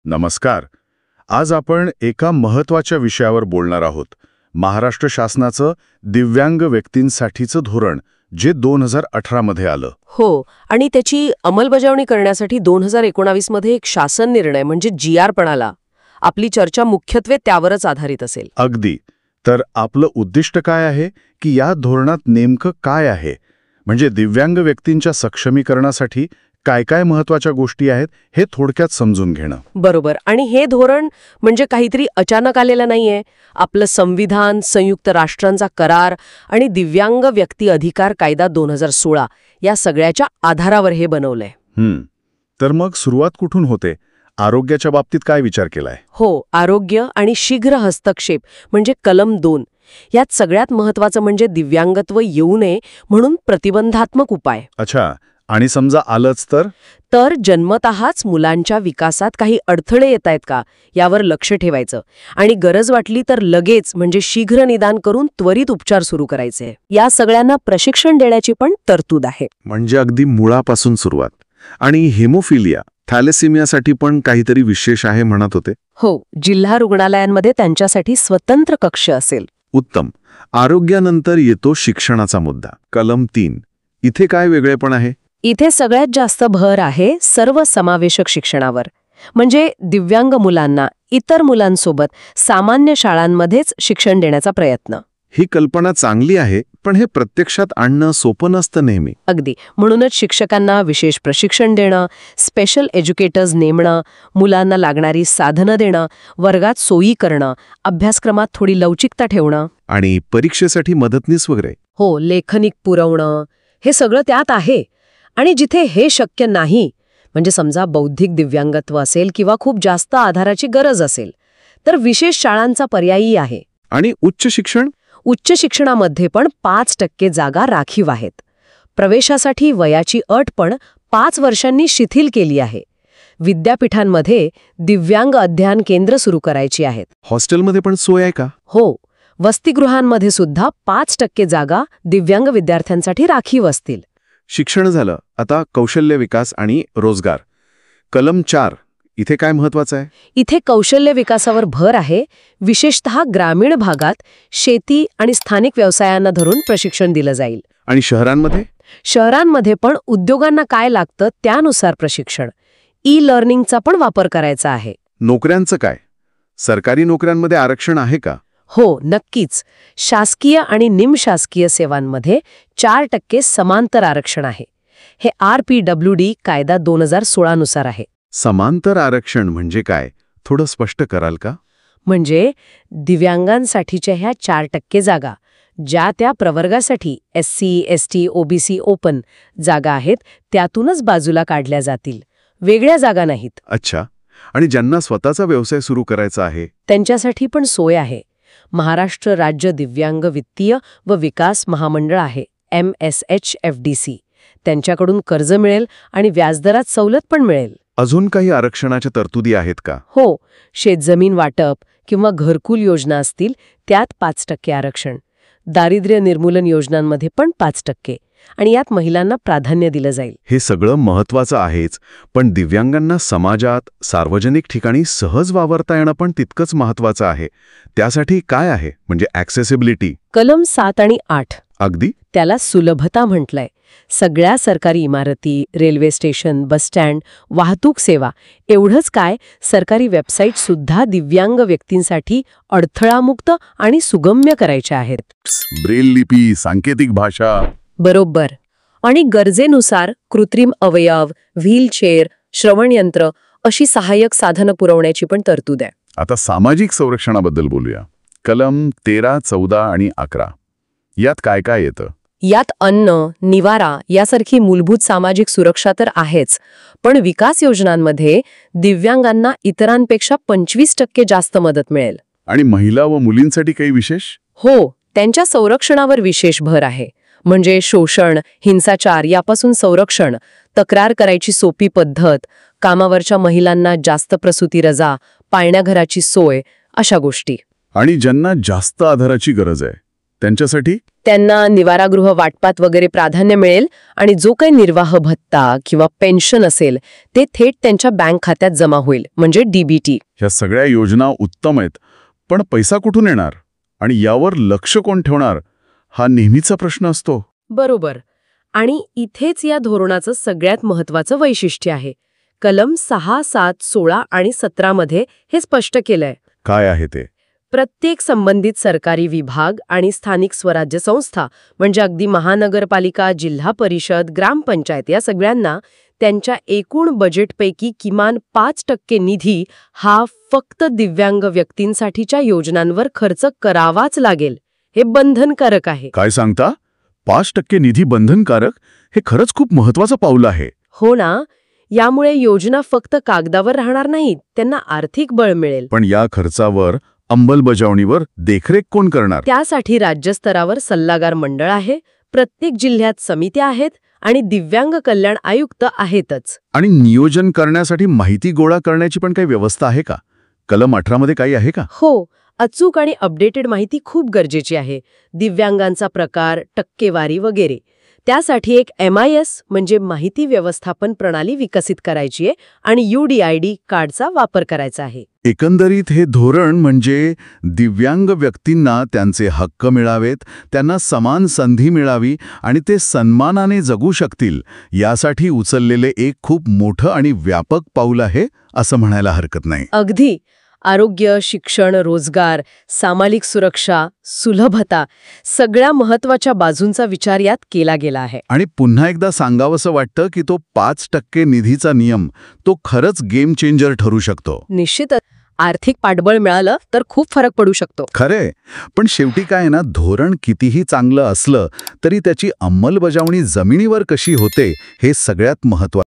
नमस्कार. आज आपण एका महत्त्वाच्या विषयावर बोलणार आहोत. महाराष्ट्र शासनाचं दिव्यांग व्यक्तींसाठीचं धोरण, जे 2018 मध्ये आलं. हो, आणि त्याची अंमलबजावणी करण्यासाठी 2019 मध्ये एक शासन निर्णय म्हणजे GR पण आला. आपली चर्चा मुख्यत्वे त्यावरच आधारित असेल. अगदी. तर आपलं उद्दिष्ट काय आहे की या धोरणात नेमकं काय आहे, म्हणजे दिव्यांग व्यक्तींच्या सक्षमीकरणासाठी काय काय महत्त्वाच्या गोष्टी आहेत हे थोडक्यात समजून घेणं. बरोबर. आणि हे धोरण म्हणजे काहीतरी अचानक आलेलं नाहीये. आपलं संविधान, संयुक्त राष्ट्रांचा करार आणि दिव्यांग व्यक्ती अधिकार कायदा 2016 या सगळ्याच्या आधारावर हे बनवलंय. तर मग सुरुवात कुठून होते? आरोग्याच्या बाबतीत काय विचार केलाय? हो, आरोग्य आणि शीघ्र हस्तक्षेप म्हणजे कलम 2. यात सगळ्यात महत्त्वाचं म्हणजे दिव्यांगत्व येऊ नये म्हणून प्रतिबंधात्मक उपाय. अच्छा. आणि समजा आलंच तर जन्मतःच मुलांच्या विकासात काही अडथळे येत आहेत का यावर लक्ष ठेवायचं आणि गरज वाटली तर लगेच म्हणजे शीघ्र निदान करून त्वरित उपचार सुरू करायचे. या सगळ्यांना प्रशिक्षण देण्याची पण तरतूद आहे. म्हणजे अगदी मुळापासून सुरुवात. आणि हेमोफिलिया, थॅलेसेमियासाठी पण काहीतरी विशेष आहे म्हणत होते? हो, जिल्हा रुग्णालयांमध्ये त्यांच्यासाठी स्वतंत्र कक्ष असेल. उत्तम. आरोग्यानंतर येतो शिक्षणाचा मुद्दा, कलम 3. इथे काय वेगळेपण आहे? इथे सगळ्यात जास्त भर आहे सर्वसमावेशक शिक्षणावर. म्हणजे दिव्यांग मुलांना इतर मुलांसोबत सामान्य शाळांमध्येच शिक्षण देण्याचा प्रयत्न. ही कल्पना चांगली आहे, पण हे प्रत्यक्षात आणणं सोपं नसतं नेहमी. अगदी. म्हणूनच शिक्षकांना विशेष प्रशिक्षण देणं, स्पेशल एज्युकेटर्स नेमणं, मुलांना लागणारी साधनं देणं, वर्गात सोयी करणं, अभ्यासक्रमात थोडी लवचिकता ठेवणं. आणि परीक्षेसाठी मदतनीस वगैरे? हो, लेखनिक पुरवणं, हे सगळं त्यात आहे. आणि जिथे हे शक्य नाही, म्हणजे समजा बौद्धिक दिव्यांगत्व असेल किंवा खूप जास्त आधाराची गरज असेल, तर विशेष शाळांचा पर्यायही आहे. आणि उच्च शिक्षण? उच्च शिक्षणामध्ये पण 5% जागा राखीव आहेत. प्रवेशासाठी वयाची अट पण 5 वर्षांनी शिथिल केली आहे. विद्यापीठांमध्ये दिव्यांग अध्ययन केंद्र सुरू करायची आहेत. हॉस्टेलमध्ये पण सोय आहे का? हो, वसतिगृहांमध्ये सुद्धा 5% जागा दिव्यांग विद्यार्थ्यांसाठी राखीव असतील. शिक्षण झालं. आता कौशल्य विकास आणि रोजगार, कलम 4. इथे काय महत्वाचं आहे? इथे कौशल्य विकासावर भर आहे. विशेषतः ग्रामीण भागात शेती आणि स्थानिक व्यवसायांना धरून प्रशिक्षण दिलं जाईल. आणि शहरांमध्ये? शहरांमध्ये पण उद्योगांना काय लागतं त्यानुसार प्रशिक्षण. ई-लर्निंगचा पण वापर करायचा आहे. नोकऱ्यांचं काय? सरकारी नोकऱ्यांमध्ये आरक्षण आहे का? हो, नक्कीच. शासकीय आणि निमशासकीय सेवांमध्ये 4% समांतर आरक्षण आहे. हे RPWD कायदा 2016 नुसार आहे. समांतर आरक्षण म्हणजे काय? थोडं स्पष्ट कराल का? म्हणजे दिव्यांगांसाठीच्या ह्या 4% जागा ज्या त्या प्रवर्गासाठी SC, ST, OBC ओपन जागा आहेत त्यातूनच बाजूला काढल्या जातील. वेगळ्या जागा नाहीत. अच्छा. आणि ज्यांना स्वतःचा व्यवसाय सुरू करायचा आहे त्यांच्यासाठी पण सोय आहे. महाराष्ट्र राज्य दिव्यांग वित्तीय व विकास महामंडळ आहे, MSHFDC. त्यांच्याकडून कर्ज मिळेल आणि व्याजदरात सवलत पण मिळेल. अजून काही आरक्षणाच्या तरतुदी आहेत का? हो, शेतजमीन वाटप किंवा घरकुल योजना असतील त्यात 5% आरक्षण. दारिद्र्य निर्मूलन योजनांमध्ये पण 5%. आणि यात महिलांना प्राधान्य दिलं जाईल. हे सगळं महत्वाचं आहेच, पण दिव्यांगांना समाजात, सार्वजनिक ठिकाणी सहज वावरता येणं पण तितकंच महत्वाचं आहे. त्यासाठी काय आहे, म्हणजे ॲक्सेसिबिलिटी? कलम 7 आणि 8. अगदी. त्याला सुलभता म्हटलंय. सगळ्या सरकारी इमारती, रेल्वे स्टेशन, बसस्टँड, वाहतूक सेवा, एवढंच काय सरकारी वेबसाईट सुद्धा दिव्यांग व्यक्तींसाठी अडथळामुक्त आणि सुगम्य करायच्या आहेत. ब्रेल लिपी, सांकेतिक भाषा. बरोबर. आणि गरजेनुसार कृत्रिम अवयव, व्हीलचेअर, श्रवणयंत्र अशी सहाय्यक साधनं पुरवण्याची पण तरतूद आहे. आता सामाजिक संरक्षणाबद्दल बोलूया. कलम 13, 14 आणि 11. यात काय काय येतं? यात अन्न, निवारा यासारखी मूलभूत सामाजिक सुरक्षा तर आहेच, पण विकास योजनांमध्ये दिव्यांगांना इतरांपेक्षा 25% जास्त मदत मिळेल. आणि महिला व मुलींसाठी काही विशेष? हो, त्यांच्या संरक्षणावर विशेष भर आहे. म्हणजे शोषण, हिंसाचार यापासून संरक्षण, तक्रार करायची सोपी पद्धत, कामावरच्या महिलांना जास्त प्रसूती रजा, पाळण्याघराची सोय, अशा गोष्टी. आणि ज्यांना जास्त आधाराची गरज आहे त्यांच्यासाठी त्यांना निवारागृह वाटपात वगैरे प्राधान्य मिळेल आणि जो काही निर्वाह भत्ता किंवा पेन्शन असेल ते थेट त्यांच्या बँक खात्यात जमा होईल, म्हणजे डीबीटी. ह्या सगळ्या योजना उत्तम आहेत, पण पैसा कुठून येणार आणि यावर लक्ष कोण ठेवणार हा नेहमीचा प्रश्न असतो. बरोबर. आणि इथेच या धोरणाचं सगळ्यात महत्वाचं वैशिष्ट्य आहे. कलम 6, 7, 16 आणि 17 मध्ये हे स्पष्ट केलंय. काय आहे ते? प्रत्येक संबंधित सरकारी विभाग आणि स्थानिक स्वराज्य संस्था, म्हणजे अगदी महानगरपालिका, जिल्हा परिषद, ग्रामपंचायत, या सगळ्यांना त्यांच्या एकूण बजेटपैकी किमान 5% निधी हा फक्त दिव्यांग व्यक्तींसाठीच्या योजनांवर खर्च करावाच लागेल. हे बंधनकारक आहे. काय सांगता? 5% निधी बंधनकारक? हे खरंच खूप महत्वाचं पाऊल आहे. हो ना. यामुळे योजना फक्त कागदावर राहणार नाहीत, त्यांना आर्थिक बळ मिळेल. पण या खर्चावर, अंमलबजावणीवर देखरेख कोण करणार? त्यासाठी राज्यस्तरावर सल्लागार मंडळ आहे, प्रत्येक जिल्ह्यात समित्या आहेत आणि दिव्यांग कल्याण आयुक्त आहेतच. आणि नियोजन करण्यासाठी माहिती गोळा करण्याची पण काही व्यवस्था आहे का? कलम 18 मध्ये काही आहे का? हो, अचूक आणि अपडेटेड माहिती खूप गरजेची आहे. दिव्यांगांचा प्रकार, टक्केवारी वगैरे. त्यासाठी एक MIS म्हणजे माहिती व्यवस्थापन प्रणाली विकसित करायची आहे आणि UDID कार्डचा वापर करायचा आहे. एकंदरीत हे धोरण म्हणजे दिव्यांग व्यक्तींना त्यांचे हक्क मिळावेत, त्यांना समान संधी मिळावी आणि ते सन्मानाने जगू शकतील यासाठी उचललेले एक खूप मोठं आणि व्यापक पाऊल आहे असं म्हणायला हरकत नाही. अगदी. आरोग्य, शिक्षण, रोजगार, सामाजिक सुरक्षा, सुलभता, सगळ्या महत्वाच्या बाजूंचा विचार यात केला गेला आहे. आणि पुन्हा एकदा सांगावंसं वाटतं की तो 5% निधीचा नियम तो खरंच गेम चेंजर ठरू शकतो. निश्चितच. आर्थिक पाठबळ मिळालं तर खूप फरक पडू शकतो. खरे, पण शेवटी काय ना, धोरण कितीही चांगलं असलं तरी त्याची अंमलबजावणी जमिनीवर कशी होते हे सगळ्यात महत्त्वाचं.